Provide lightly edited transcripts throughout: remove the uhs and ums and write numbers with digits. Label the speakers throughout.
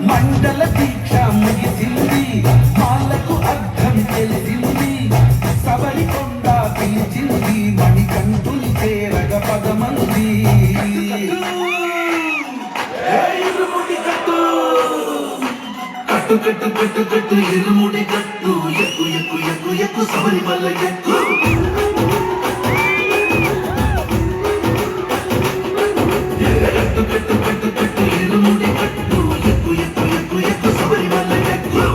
Speaker 1: మండల దీక్ష ముగిసింది, మాలకు అర్థం తెలిసింది, సబరికొండ పిలిచింది, మణికంఠులు చేరగ పదమంది. కట్టు కట్టు కట్టు కట్టు ఇరుముడి కట్టు, ఎక్కు ఎక్కు ఎక్కు ఎక్కు శబరిమల ఎక్కు. కట్టు కట్టు కట్టు కట్టు ఇరుముడి కట్టు, ఎక్కు ఎక్కు ఎక్కు ఎక్కు శబరిమల ఎక్కు.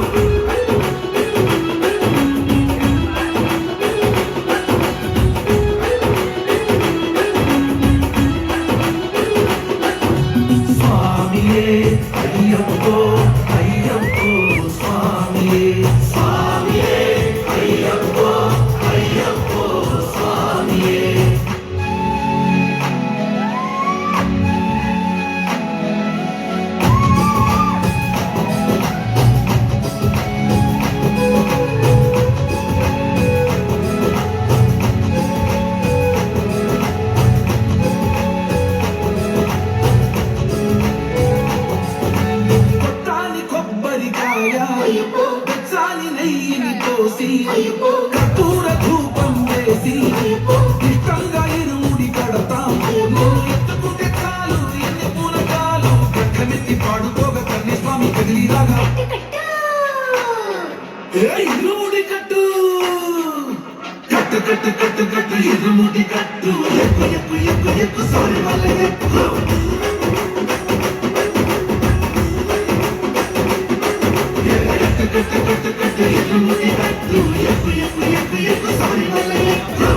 Speaker 1: స్వామియే అయ్యప్పో అయ్యప్పో, స్వామియే స్వామియే అయ్యప్పో అయ్యప్పో, స్వామియే. బెచ్చాని నెయ్యిని పోసి, కర్పూర ధూపం వేసి, ఇష్టంగా ఇరుముడి కడతాం. ఎత్తుకుంటే చాలు ఎన్ని పూనకాలు, కట్టమెత్తి పాడుకోగా కన్ని స్వామి కదిలిరాగా. ఇరుముడి కట్టు కట్టు కట్టు కట్టు కట్టు ఇరుముడి కట్టు, ఎక్కు ఎక్కు ఎక్కు ఎక్కు శబరిమల ఎక్కు. కట్టు కట్టు కట్టు ఇరుముడి కట్టు, ఎక్కు ఎక్కు ఎక్కు ఎక్కు శబరిమల ఎక్కు.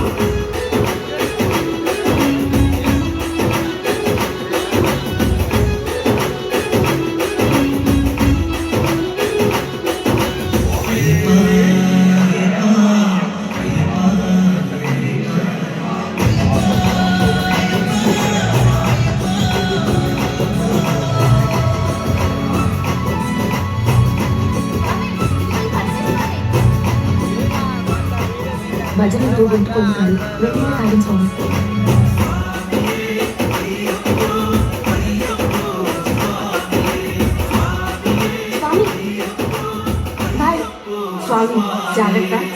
Speaker 2: భజనతో గొంతుకుంటాడు వెంటనే తాగిన స్వామి. స్వామి బాయ్ స్వామి, జాగ్రత్త.